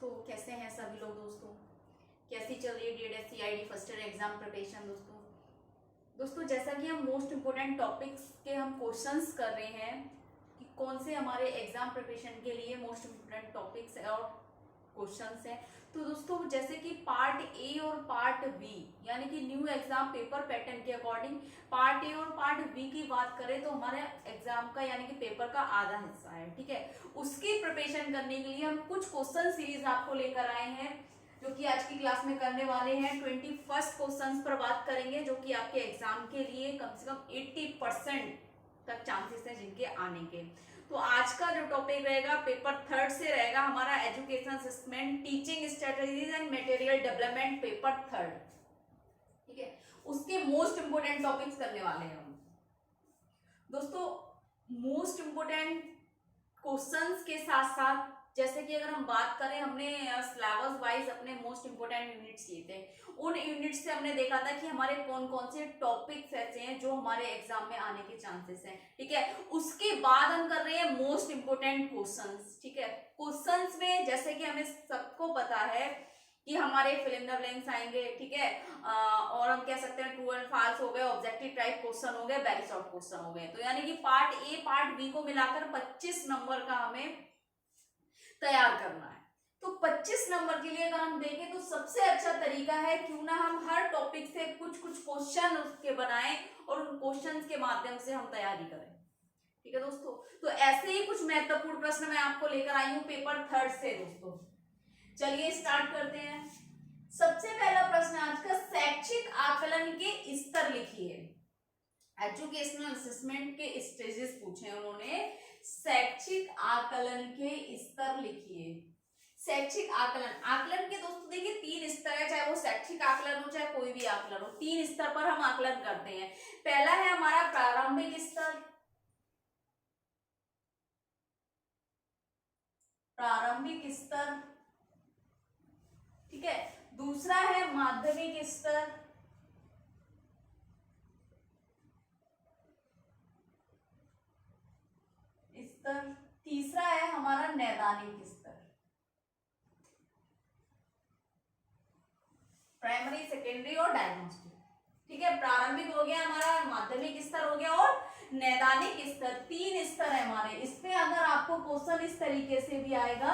दोस्तों, कैसे हैं सभी लोग। दोस्तों कैसी चल रही है DEd CID first year exam preparation. दोस्तों जैसा कि हम मोस्ट इम्पोर्टेंट टॉपिक्स के हम क्वेश्चंस कर रहे हैं कि कौन से हमारे एग्जाम प्रिपरेशन के लिए मोस्ट इम्पोर्टेंट टॉपिक्स और क्वेश्चंस हैं। तो दोस्तों जैसे कि पार्ट ए और पार्ट बी यानी कि न्यू एग्जाम पेपर पैटर्न के अकॉर्डिंग पार्ट ए और पार्ट बी की बात करें तो हमारे एग्जाम का यानी कि पेपर का आधा हिस्सा है, ठीक है। उसकी प्रिपरेशन करने के लिए हम कुछ क्वेश्चन सीरीज आपको लेकर आए हैं जो कि आज की क्लास में करने वाले हैं। 21 क्वेश्चंस पर बात करेंगे जो कि आपके एग्जाम के लिए कम से कम 80% तक चांसेस हैं जिनके आने के। तो आज का जो टॉपिक रहेगा पेपर थर्ड से रहेगा हमारा education assessment teaching strategies and material development paper third, ठीक है। उसके मोस्ट इंपोर्टेंट टॉपिक्स करने वाले हैं हम। दोस्तों मोस्ट इंपोर्टेंट क्वेश्चंस के साथ साथ जैसे कि अगर हम बात करें, हमने सिलेबस वाइज अपने मोस्ट इंपोर्टेंट यूनिट्स किए थे। उन यूनिट्स से हमने देखा था कि हमारे कौन कौन से टॉपिक्स ऐसे हैं जो हमारे एग्जाम में आने के चांसेस हैं, ठीक है। उसके बाद हम कर रहे हैं मोस्ट इंपोर्टेंट क्वेश्चंस, ठीक है। क्वेश्चंस में जैसे कि हमें सबको पता है कि हमारे फिल इन द ब्लैंक्स आएंगे, ठीक है। और हम कह सकते हैं ट्रू एंड फॉल्स हो गए, ऑब्जेक्टिव टाइप क्वेश्चन हो गए, वेरी शॉर्ट क्वेश्चन हो गए। तो यानी कि पार्ट ए पार्ट बी को मिलाकर 25 नंबर का हमें तैयार करना है। तो 25 नंबर के लिए अगर हम देखें तो सबसे अच्छा तरीका है क्यों ना हम हर टॉपिक से कुछ कुछ क्वेश्चन उसके बनाएं और उन क्वेश्चंस के माध्यम से हम तैयारी करें, ठीक है दोस्तों। तो ऐसे ही कुछ महत्वपूर्ण प्रश्न मैं आपको लेकर आई हूं पेपर थर्ड से। दोस्तों चलिए स्टार्ट करते हैं। सबसे पहला प्रश्न आज का, शैक्षिक आकलन के स्तर लिखिए। एजुकेशनल असेसमेंट के स्टेजेस पूछे उन्होंने, शैक्षिक आकलन के स्तर लिखिए। शैक्षिक आकलन, आकलन के दोस्तों देखिए 3 स्तर है, चाहे वो शैक्षिक आकलन हो चाहे कोई भी आकलन हो, 3 स्तर पर हम आकलन करते हैं। पहला है हमारा प्रारंभिक स्तर, प्रारंभिक स्तर, ठीक है। दूसरा है माध्यमिक स्तर, तीसरा है हमारा नैदानिक स्तर, प्राइमरी सेकेंडरी और डायग्नोस्टिक, ठीक है। प्रारंभिक हो गया हमारा, माध्यमिक स्तर हो गया और नैदानिक स्तर, 3 स्तर है हमारे। इसमें अगर आपको क्वेश्चन इस तरीके से भी आएगा,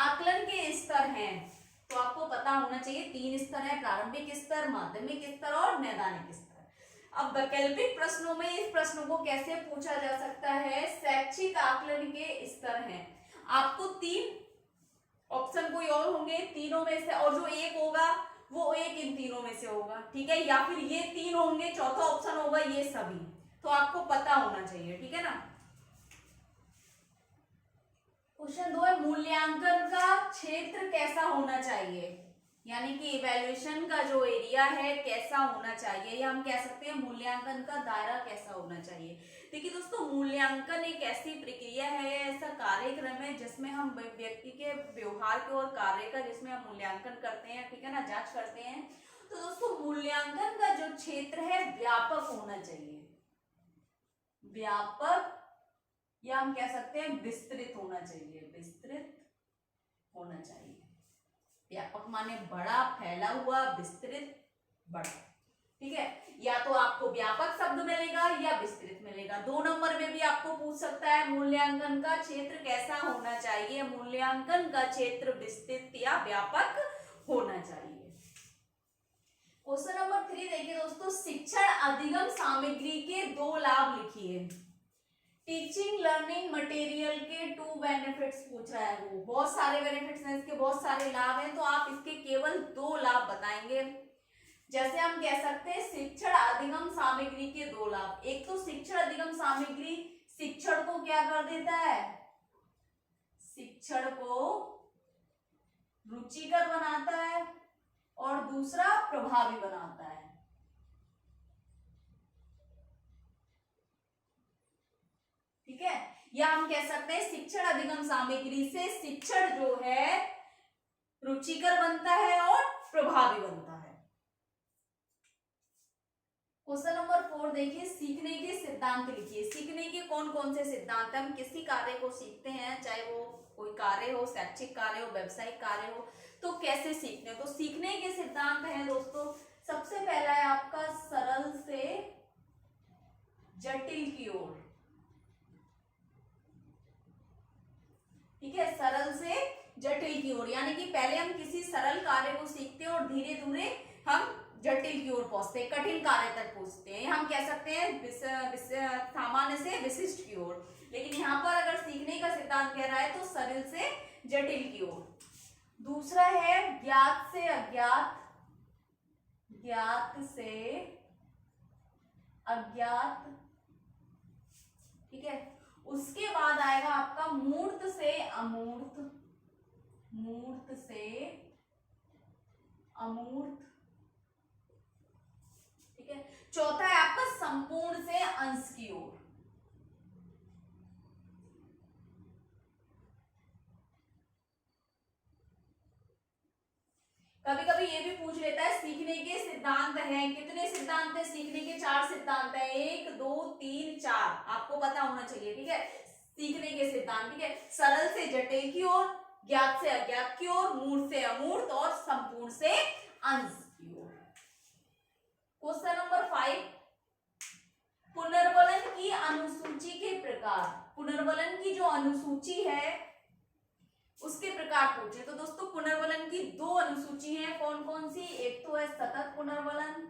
आकलन के स्तर हैं तो आपको पता होना चाहिए 3 स्तर है, प्रारंभिक स्तर, माध्यमिक स्तर और नैदानिक स्तर। अब वैकल्पिक प्रश्नों में इस प्रश्नों को कैसे पूछा जा सकता है, शैक्षिक आकलन के स्तर हैं, आपको 3 ऑप्शन कोई और होंगे, तीनों में से, और जो एक होगा वो एक इन तीनों में से होगा, ठीक है। या फिर ये 3 होंगे, चौथा ऑप्शन होगा ये सभी, तो आपको पता होना चाहिए, ठीक है ना। क्वेश्चन 2 है, मूल्यांकन का क्षेत्र कैसा होना चाहिए, यानी कि इवैल्यूएशन का जो एरिया है कैसा होना चाहिए, या हम कह सकते हैं मूल्यांकन का दायरा कैसा होना चाहिए। देखिए दोस्तों, मूल्यांकन एक ऐसी प्रक्रिया है, ऐसा कार्यक्रम है जिसमें हम व्यक्ति के व्यवहार के और कार्य का जिसमें हम मूल्यांकन करते हैं, ठीक है ना, जांच करते हैं। तो दोस्तों मूल्यांकन का जो क्षेत्र है व्यापक होना चाहिए, व्यापक, या हम कह सकते हैं विस्तृत होना चाहिए, विस्तृत होना चाहिए। व्यापक माने बड़ा, फैला हुआ, विस्तृत बड़ा, ठीक है। या तो आपको व्यापक शब्द मिलेगा या विस्तृत मिलेगा, 2 नंबर में भी आपको पूछ सकता है मूल्यांकन का क्षेत्र कैसा होना चाहिए, मूल्यांकन का क्षेत्र विस्तृत या व्यापक होना चाहिए। क्वेश्चन नंबर 3 देखिए दोस्तों, शिक्षण अधिगम सामग्री के 2 लाभ लिखिए। टीचिंग लर्निंग मटेरियल के 2 बेनिफिट्स पूछ रहा है, वो बहुत सारे बेनिफिट्स हैं इसके, बहुत सारे लाभ हैं, तो आप इसके केवल 2 लाभ बताएंगे। जैसे हम कह सकते हैं शिक्षण अधिगम सामग्री के 2 लाभ। एक तो शिक्षण अधिगम सामग्री शिक्षण को क्या कर देता है, शिक्षण को रुचिकर बनाता है और दूसरा प्रभावी बनाता है, ठीक है। या हम कह सकते हैं शिक्षण अधिगम सामग्री से शिक्षण जो है रुचिकर बनता है और प्रभावी बनता है। क्वेश्चन नंबर 4 देखिए, सीखने के सिद्धांत लिखिए। सीखने के कौन कौन से सिद्धांत, हम किसी कार्य को सीखते हैं, चाहे वो कोई कार्य हो, शैक्षिक कार्य हो, व्यावसायिक कार्य हो, तो कैसे सीखने हो। तो सीखने के सिद्धांत हैं दोस्तों, सबसे पहला है आपका सरल से जटिल की ओर। ठीक है, सरल से जटिल की ओर, यानी कि पहले हम किसी सरल कार्य को सीखते हैं और धीरे धीरे हम जटिल की ओर पहुंचते हैं, कठिन कार्य तक पहुंचते हैं। हम कह सकते हैं सामान्य से विशिष्ट की ओर, लेकिन यहाँ पर अगर सीखने का सिद्धांत कह रहा है तो सरल से जटिल की ओर। दूसरा है ज्ञात से अज्ञात, ज्ञात से अज्ञात। ठीक है, उसके बाद आएगा आपका मूर्त से अमूर्त, मूर्त से अमूर्त। ठीक है, चौथा है आपका संपूर्ण से अंश की ओर। कभी कभी ये भी पूछ लेता है सीखने के सिद्धांत हैं, कितने सिद्धांत है सीखने के? 4 सिद्धांत है, 1 2 3 4, आपको पता होना चाहिए। ठीक है, सीखने के सिद्धांत। ठीक है, सरल से जटिल की ओर, ज्ञात से अज्ञात की ओर, मूर्त से अमूर्त और संपूर्ण से अंश की ओर। क्वेश्चन नंबर 5, पुनर्वलन की अनुसूची के प्रकार। पुनर्वलन की जो अनुसूची है उसके प्रकार पूछे। तो दोस्तों पुनर्वलन की 2 अनुसूची हैं, कौन कौन सी? एक तो है सतत पुनर्वलन,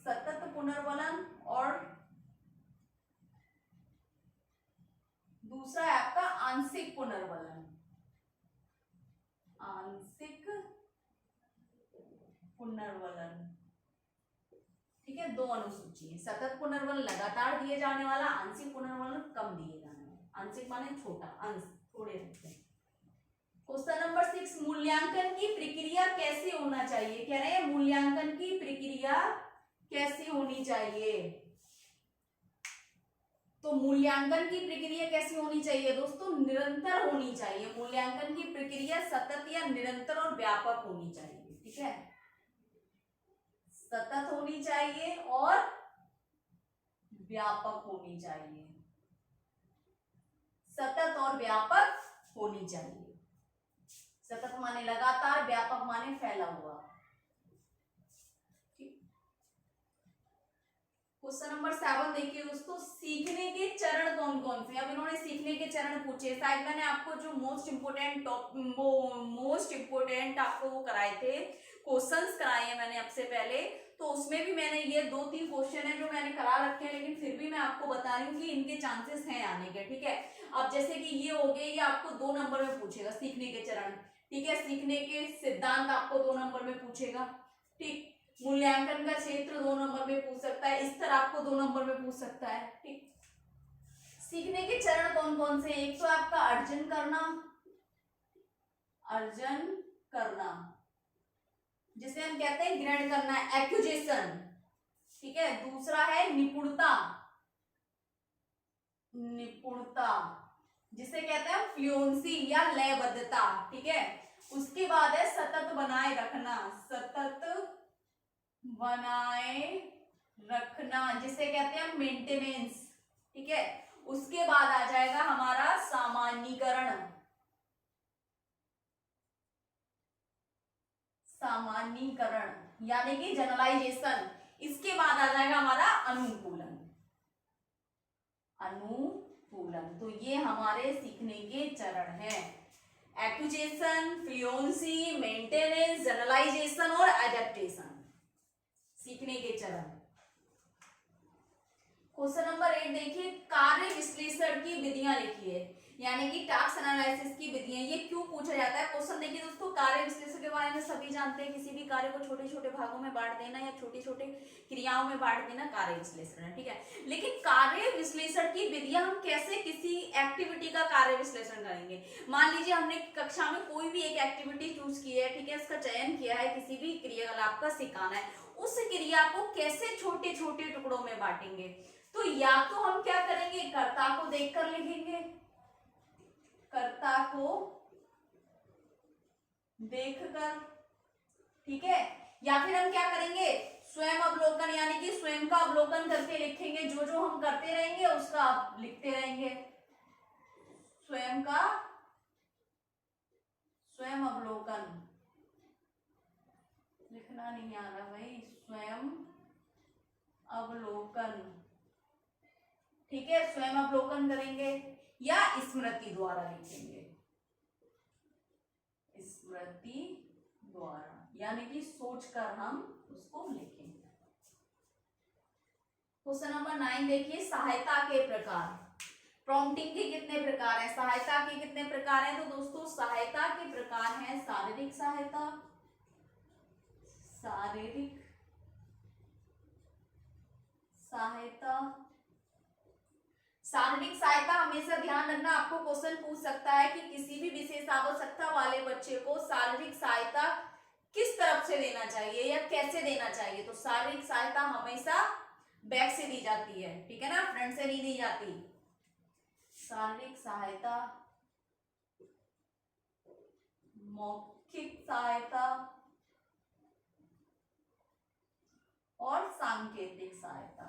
सतत पुनर्वलन, और दूसरा है आपका आंशिक पुनर्वलन, आंशिक पुनर्वलन। ठीक है, 2 अनुसूची है, सतत पुनर्वलन लगातार दिए जाने वाला, आंशिक पुनर्वलन कम दिए जाने वाला। आंशिक माने छोटा, अंश थोड़े रहते हैं। क्वेश्चन नंबर 6, मूल्यांकन की प्रक्रिया कैसे होना चाहिए? कह रहे हैं मूल्यांकन की प्रक्रिया कैसे होनी चाहिए। तो मूल्यांकन की प्रक्रिया कैसी होनी चाहिए दोस्तों? निरंतर होनी चाहिए। मूल्यांकन की प्रक्रिया सतत या निरंतर और व्यापक होनी चाहिए। ठीक है, सतत होनी चाहिए और व्यापक होनी चाहिए, सतत और व्यापक होनी चाहिए। सतत माने लगातार, व्यापक माने फैला हुआ। क्वेश्चन नंबर 7 देखिए दोस्तों, सीखने के चरण कौन कौन से? अब इन्होंने सीखने के चरण पूछे, शायद मैंने आपको जो मोस्ट इंपोर्टेंट आपको वो कराए थे, क्वेश्चंस कराए हैं मैंने आपसे पहले, तो उसमें भी मैंने ये 2-3 क्वेश्चन है जो मैंने करा रखे हैं, लेकिन फिर भी मैं आपको बता रही हूँ कि इनके चांसेस हैं आने के। ठीक है, अब जैसे कि ये हो गए, ये आपको 2 नंबर में पूछेगा सीखने के चरण। ठीक है, सीखने के सिद्धांत आपको 2 नंबर में पूछेगा। ठीक, मूल्यांकन का क्षेत्र 2 नंबर में पूछ सकता है, स्तर आपको 2 नंबर में पूछ सकता है। ठीक, सीखने के चरण कौन कौन से? एक तो आपका अर्जन करना, अर्जन करना जिसे हम कहते हैं ग्रहण करना, एक्विजिशन। ठीक है, दूसरा है निपुणता, निपुणता जिसे कहते हैं फ्लुएंसी या लयबद्धता। ठीक है, उसके बाद है सतत बनाए रखना, सतत बनाए रखना जिसे कहते हैं मेंटेनेंस। ठीक है, उसके बाद आ जाएगा हमारा सामान्यीकरण, सामान्यीकरण यानी कि जनरलाइजेशन। इसके बाद आ जाएगा हमारा अनुकूलन, अनुकूलन। तो ये हमारे सीखने के चरण हैं, एक्विजिशन, फ्लुएंसी, मेंटेनेंस, जनरलाइजेशन और एडेप्टेशन, सीखने के चरण। क्वेश्चन नंबर 8 देखिए, कार्य विश्लेषण की विधियां लिखिए, यानी कि टास्क एनालिसिस की विधियां। ये क्यों पूछा जाता है क्वेश्चन? देखिए दोस्तों, कार्य विश्लेषण के बारे में सभी जानते हैं, किसी भी कार्य को छोटे छोटे भागों में बांट देना या छोटे छोटे क्रियाओं में बांट देना कार्य विश्लेषण है। ठीक है, लेकिन कार्य विश्लेषण की विधियां हम कैसे किसी एक्टिविटी का कार्य विश्लेषण करेंगे? मान लीजिए हमने कक्षा में कोई भी एक एक्टिविटी चूज की है, ठीक है, उसका चयन किया है, किसी भी क्रियाकलाप का सिखाना है, उस क्रिया को कैसे छोटे छोटे टुकड़ों में बांटेंगे? तो या तो हम क्या करेंगे, कर्ता को देखकर लिखेंगे, कर्ता को देखकर। ठीक है, या फिर हम क्या करेंगे, स्वयं अवलोकन, यानी कि स्वयं का अवलोकन करके लिखेंगे, जो जो हम करते रहेंगे उसका आप लिखते रहेंगे, स्वयं का स्वयं अवलोकन, लिखना नहीं आ रहा भाई, स्वयं अवलोकन, ठीक है, स्वयं अवलोकन करेंगे या स्मृति द्वारा लिखेंगे, स्मृति द्वारा, यानी कि सोचकर हम उसको लिखेंगे। क्वेश्चन नंबर 9 देखिए, सहायता के प्रकार। प्रॉम्प्टिंग के कितने प्रकार हैं, सहायता के कितने प्रकार हैं? तो दोस्तों सहायता के प्रकार हैं शारीरिक सहायता, शारीरिक सहायता, शारीरिक सहायता हमेशा ध्यान रखना, आपको क्वेश्चन पूछ सकता है कि किसी भी विशेष आवश्यकता वाले बच्चे को शारीरिक सहायता किस तरफ से देना चाहिए या कैसे देना चाहिए। तो शारीरिक सहायता हमेशा बैक से दी जाती है, ठीक है ना, फ्रंट से नहीं दी जाती। शारीरिक सहायता, मौखिक सहायता और सांकेतिक सहायता।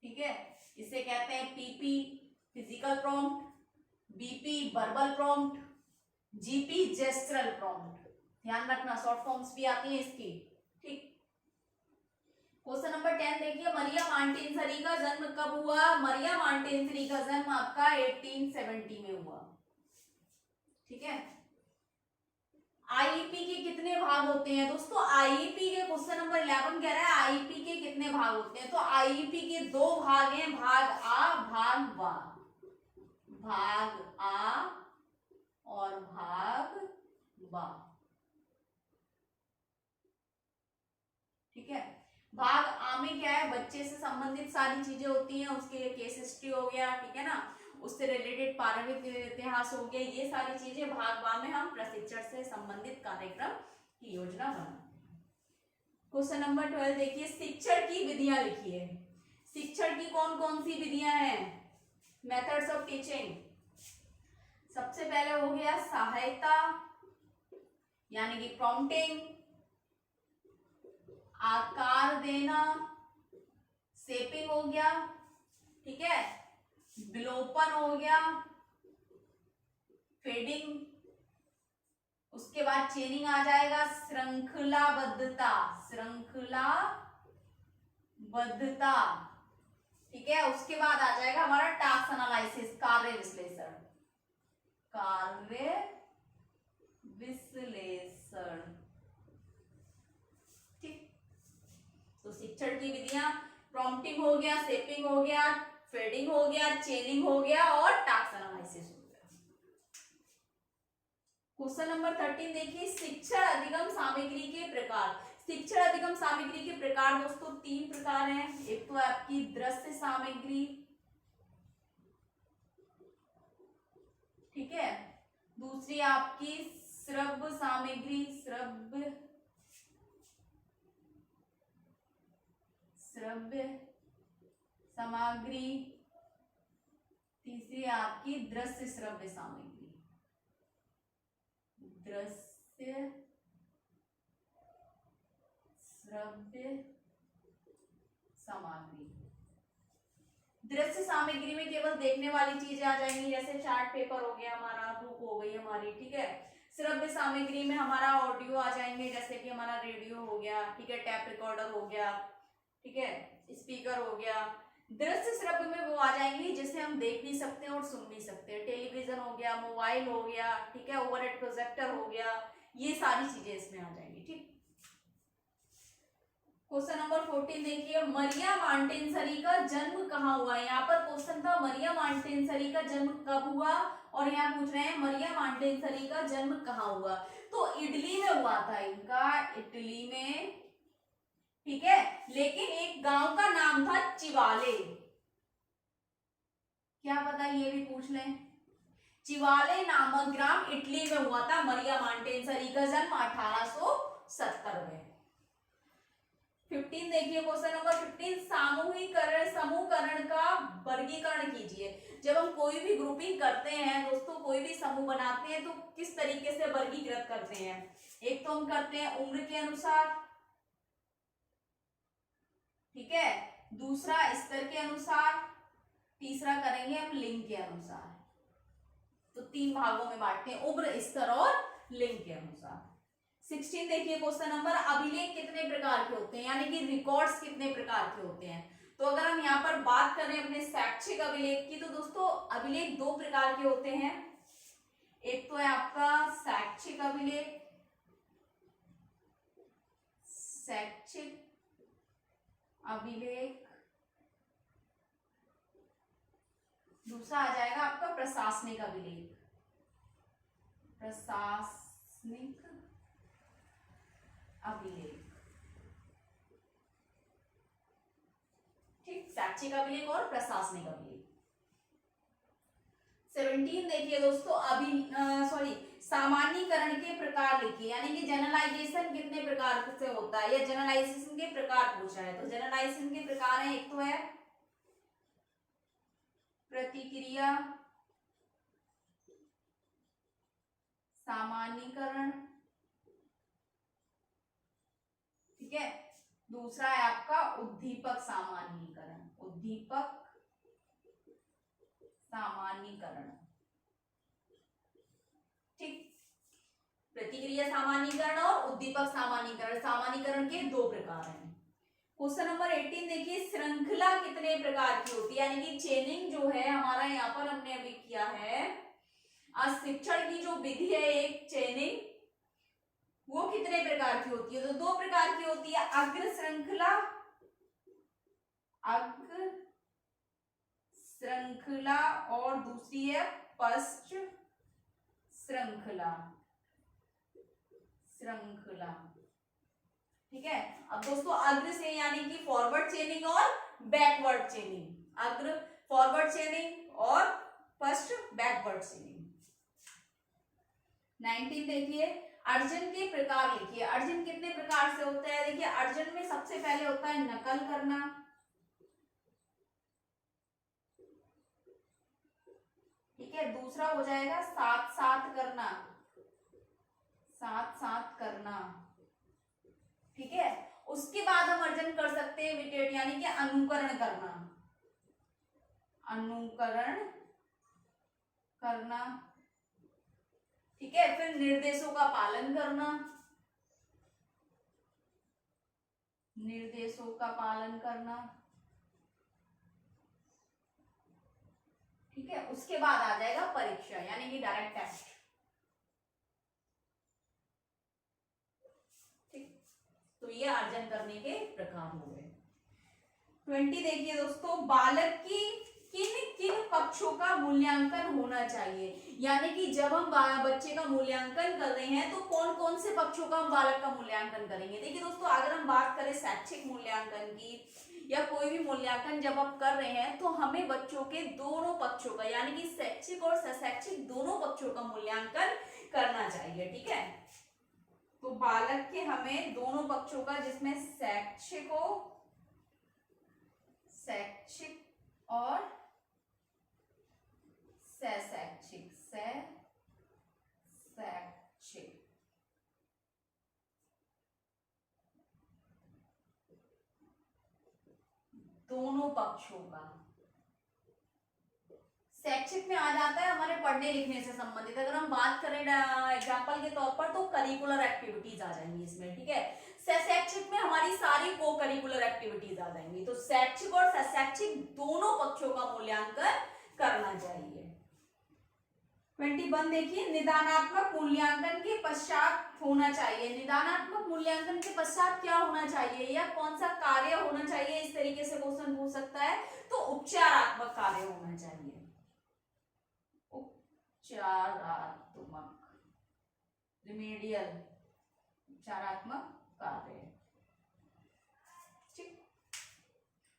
ठीक है, इसे कहते हैं PP physical prompt, BP verbal prompt, GP gestural prompt. ध्यान रखना, शॉर्ट फॉर्म्स भी आती है इसकी। ठीक, क्वेश्चन नंबर 10 देखिए, मरिया मॉन्टेसरी का जन्म कब हुआ? मरिया मॉन्टेसरी का जन्म आपका 1870 में हुआ। ठीक है, आईईपी के कितने भाग होते हैं दोस्तों? आईईपी के क्वेश्चन नंबर 11 कह रहा है आईईपी के कितने भाग होते हैं? तो आईईपी के 2 भाग हैं, भाग आ भाग वा, भाग आ और भाग वा। ठीक है, भाग आ में क्या है, बच्चे से संबंधित सारी चीजें होती हैं, उसके केस हिस्ट्री हो गया, ठीक है ना, उससे रिलेटेड पारिवारिक इतिहास हो गया, ये सारी चीजें। भाग वा में हम प्रशिक्षण से संबंधित कार्यक्रम की योजना बनाते हैं। क्वेश्चन नंबर 12 देखिए, शिक्षण की विधियां लिखिए। शिक्षण की कौन कौन सी विधियां हैं? Methods of teaching. सबसे पहले हो गया सहायता, यानी कि प्रॉम्प्टिंग, आकार देना, शेपिंग हो गया, ठीक है, विलोपन हो गया, फेडिंग, उसके बाद चेनिंग आ जाएगा, श्रृंखलाबद्धता, श्रृंखलाबद्धता, ठीक है, उसके बाद आ जाएगा हमारा टास्क एनालिसिस, कार्य विश्लेषण, कार्य विश्लेषण। ठीक, तो शिक्षण की विधियां, प्रॉम्प्टिंग हो गया, शेपिंग हो गया, फेडिंग हो गया, चेनिंग हो गया और टास्क एनालिसिस हो गया। क्वेश्चन नंबर 13 देखिए, शिक्षण अधिगम सामग्री के प्रकार। शिक्षण अधिगम सामग्री के प्रकार दोस्तों 3 प्रकार हैं। एक तो आपकी दृश्य सामग्री, ठीक है, दूसरी आपकी श्रव्य सामग्री, श्रव्य सामग्री, तीसरी आपकी दृश्य श्रव्य सामग्री, दृश्य श्रव्य सामग्री। दृश्य सामग्री में केवल देखने वाली चीजें आ जाएंगी, जैसे चार्ट पेपर हो गया हमारा, बुक हो गई हमारी, ठीक है। श्रव्य सामग्री में हमारा ऑडियो आ जाएंगे, जैसे कि हमारा रेडियो हो गया, ठीक है, टैप रिकॉर्डर हो गया, ठीक है, स्पीकर हो गया। दृश्य श्रव्य में वो आ जाएंगी जिसे हम देख भी सकते हैं और सुन भी सकते हैं, टेलीविजन हो गया, मोबाइल हो गया, ठीक है, ओवरहेड प्रोजेक्टर हो गया, ये सारी चीजें इसमें आ जाएंगी। ठीक, क्वेश्चन नंबर 14 देखिए, मरिया मॉन्टेसरी का जन्म कहाँ हुआ? यहाँ पर क्वेश्चन था मरिया मॉन्टेसरी का जन्म कब हुआ, और यहाँ पूछ रहे हैं मरिया मॉन्टेसरी का जन्म कहाँ हुआ। तो इटली में हुआ था इनका, इटली में, ठीक है, लेकिन एक गांव का नाम था चिवाले। क्या पता ये भी पूछ लें, चिवाले नामक ग्राम इटली में हुआ था मरिया मॉन्टेसरी का जन्म 1870 में। 15 देखिए, क्वेश्चन नंबर 15, समूहकरण का वर्गीकरण कीजिए। जब हम कोई भी ग्रुपिंग करते हैं दोस्तों, कोई भी समूह बनाते हैं, तो किस तरीके से वर्गीकृत करते हैं? एक तो हम करते हैं उम्र के अनुसार, दूसरा स्तर के अनुसार, तीसरा करेंगे हम लिंग के अनुसार। तो 3 भागों में बांटते हैं, उम्र, स्तर और लिंग के अनुसार। 16 देखिए क्वेश्चन नंबर, अभिलेख कितने प्रकार के होते हैं, यानी कि रिकॉर्ड्स कितने प्रकार के होते हैं। तो अगर हम यहाँ पर बात करें अपने शैक्षिक अभिलेख की, तो दोस्तों अभिलेख 2 प्रकार के होते हैं। एक तो है आपका शैक्षिक अभिलेख, शैक्षिक अभिलेख, दूसरा आ जाएगा आपका प्रशासनिक अभिलेख, प्रशासनिक अभिलेख। ठीक, शैक्षिक अभिलेख और प्रशासनिक अभिलेख। 17 देखिए दोस्तों, सामान्यीकरण के प्रकार लिखिए, यानी कि जनरलाइजेशन कितने प्रकार से होता है, या जनरलाइजेशन के प्रकार पूछा है। तो जनरलाइजेशन के प्रकार है, एक तो है प्रतिक्रिया सामान्यीकरण, ठीक है। दूसरा है आपका उद्दीपक सामान्यीकरण, उद्दीपक सामान्यीकरण। ठीक, प्रतिक्रिया सामान्यीकरण और उद्दीपक सामान्यीकरण, सामान्यीकरण के 2 प्रकार हैं। क्वेश्चन नंबर 18 देखिए, श्रृंखला कितने प्रकार की होती है, यानी कि चेनिंग जो है हमारा यहाँ पर हमने अभी किया है, शिक्षण की जो विधि है एक चेनिंग, वो कितने प्रकार की होती है। तो 2 प्रकार की होती है, अग्र श्रृंखला, अग्र श्रृंखला, और दूसरी है पश्च श्रृंखला, श्रृंखला। ठीक है, अब दोस्तों अग्र से यानी कि फॉरवर्ड चेनिंग और बैकवर्ड चेनिंग, अग्र फॉरवर्ड चेनिंग और फर्स्ट बैकवर्ड चेनिंग। 19 देखिए, अर्जन के प्रकार लिखिए। अर्जन कितने प्रकार से होता है, देखिए अर्जन में सबसे पहले होता है नकल करना, ठीक है। दूसरा हो जाएगा साथ साथ करना, साथ साथ करना, ठीक है। उसके बाद हम अर्जन कर सकते हैं इमिटेट, यानी कि अनुकरण करना, अनुकरण करना, ठीक है। फिर निर्देशों का पालन करना, निर्देशों का पालन करना, ठीक है। उसके बाद आ जाएगा परीक्षा, यानी कि डायरेक्ट टेस्ट। ठीक, तो ये अर्जन करने के प्रकार हो गए। 20 देखिए दोस्तों, बालक की किन किन पक्षों का मूल्यांकन होना चाहिए, यानी कि जब हम बच्चे का मूल्यांकन कर रहे हैं तो कौन कौन से पक्षों का हम बालक का मूल्यांकन करेंगे। देखिए दोस्तों, अगर हम बात करें शैक्षिक मूल्यांकन की या कोई भी मूल्यांकन जब आप कर रहे हैं, तो हमें बच्चों के दोनों पक्षों का, यानी कि शैक्षिक और शैक्षिक दोनों पक्षों का मूल्यांकन करना चाहिए, ठीक है। तो बालक के हमें दोनों पक्षों का, जिसमें शैक्षिक और शैक्षिक, दोनों पक्षों का। शैक्षिक में आ जाता है हमारे पढ़ने लिखने से संबंधित। अगर हम बात करें एग्जांपल के तौर पर, तो करिकुलर एक्टिविटीज आ जाएंगी इसमें, ठीक है। शैक्षिक में हमारी सारी को करिकुलर एक्टिविटीज आ जाएंगी। तो शैक्षिक और शैक्षिक दोनों पक्षों का मूल्यांकन करना चाहिए। 21 देखिए, निदानात्मक मूल्यांकन के पश्चात होना चाहिए। निदानात्मक मूल्यांकन के पश्चात क्या होना चाहिए, या कौन सा कार्य होना चाहिए, इस तरीके से क्वेश्चन पूछ सकता है। तो उपचारात्मक कार्य होना चाहिए, उपचारात्मक, रिमेडियल, उपचारात्मक कार्य। ठीक,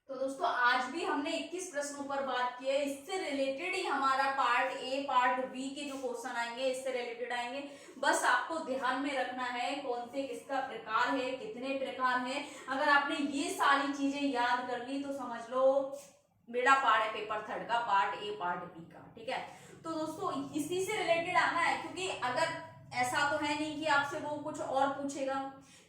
तो दोस्तों आज भी हमने 21 प्रश्नों पर बात की है। इससे रिलेटेड ही हमारा पार्ट ए, पार्ट बी के जो क्वेश्चन आएंगे इससे रिलेटेड आएंगे। बस आपको ध्यान में रखना है कौन से किसका प्रकार है, कितने प्रकार है। अगर आपने ये सारी चीजें याद कर ली तो समझ लो बेड़ा पार है पेपर 3 का, पार्ट ए पार्ट बी का, ठीक है। तो दोस्तों इसी से रिलेटेड आना है, क्योंकि अगर ऐसा तो है नहीं कि आपसे वो कुछ और पूछेगा,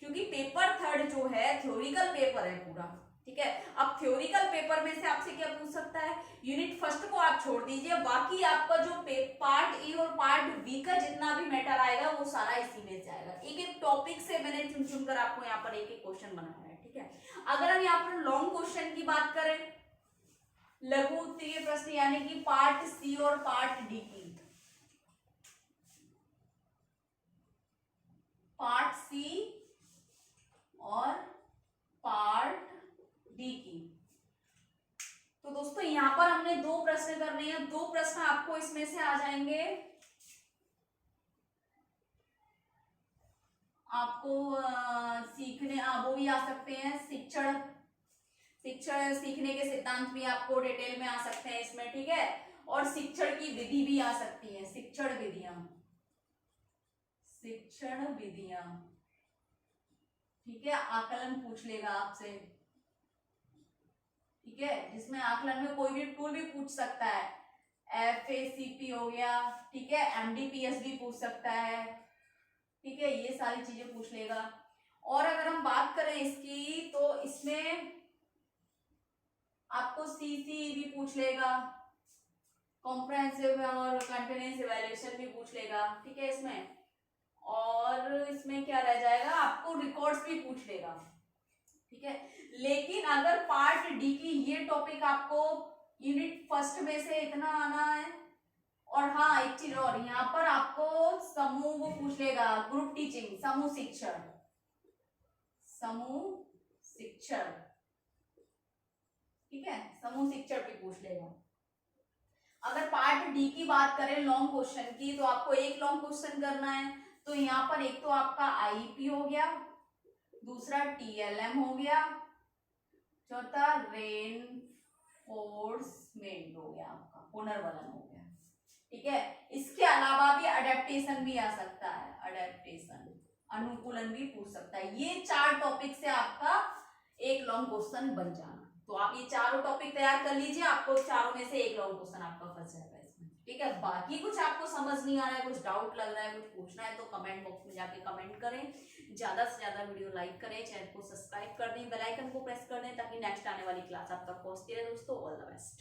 क्योंकि पेपर 3 जो है थ्योरिकल पेपर है पूरा, ठीक है। ठीक है। अब थ्योरिकल पेपर में से आपसे क्या पूछ सकता है, यूनिट फर्स्ट को आप छोड़ दीजिए, बाकी आपका जो पार्ट ए और पार्ट बी का जितना भी मैटर आएगा वो सारा इसी में से आएगा। एक एक टॉपिक से मैंने चुन चुन कर आपको यहाँ पर एक एक क्वेश्चन बनाया है, ठीक है। अगर हम यहाँ पर लॉन्ग क्वेश्चन की बात करें, लघु उत्तरीय प्रश्न यानी कि पार्ट सी और पार्ट डी की, पार्ट सी और पार्ट डी की, तो दोस्तों यहां पर हमने 2 प्रश्न करने हैं। 2 प्रश्न आपको इसमें से आ जाएंगे, आपको सीखने वो भी आ सकते हैं, शिक्षण सीखने के सिद्धांत भी आपको डिटेल में आ सकते हैं इसमें, ठीक है। और शिक्षण की विधि भी आ सकती है, शिक्षण विधियां, ठीक है। आकलन पूछ लेगा आपसे, ठीक है, जिसमें आकलन में कोई भी टूल भी पूछ सकता है, FACP हो गया, ठीक है, MDPS भी पूछ सकता है, ठीक है, ये सारी चीजें पूछ लेगा। और अगर हम बात करें इसकी, तो इसमें आपको CC भी पूछ लेगा, कॉम्प्रहेंसिव और कंटिन्यूअस इवैल्यूएशन भी पूछ लेगा, ठीक है इसमें। और इसमें क्या रह जाएगा, आपको रिकॉर्ड्स भी पूछ लेगा, ठीक है। लेकिन अगर पार्ट डी की ये टॉपिक आपको यूनिट फर्स्ट में से इतना आना है, और हाँ एक चीज और, यहाँ पर आपको समूह वो पूछ लेगा, ग्रुप टीचिंग, समूह शिक्षण, ठीक है, समूह शिक्षण भी पूछ लेगा। अगर पार्ट डी की बात करें लॉन्ग क्वेश्चन की, तो आपको एक लॉन्ग क्वेश्चन करना है, तो यहाँ पर एक तो आपका IEP हो गया, दूसरा TLM हो गया, चौथा रेनफोर्समेंट हो गया, आपका पुनर्वलन हो गया, ठीक है। इसके अलावा भी अडेप्टेशन भी आ सकता है, अनुकूलन भी पूछ सकता है। ये 4 टॉपिक से आपका एक लॉन्ग क्वेश्चन बन जाना। तो आप ये चारों टॉपिक तैयार कर लीजिए, आपको चारों में से एक लॉन्ग क्वेश्चन आपका फंस जाएगा इसमें, ठीक है। बाकी कुछ आपको समझ नहीं आ रहा है, कुछ डाउट लग रहा है, कुछ पूछना है, तो कमेंट बॉक्स में जाके कमेंट करें। ज्यादा से ज्यादा वीडियो लाइक करें, चैनल को सब्सक्राइब कर दें, बेल आइकन को प्रेस कर दें, ताकि नेक्स्ट आने वाली क्लास आप तक पहुंचती रहे। दोस्तों ऑल द बेस्ट।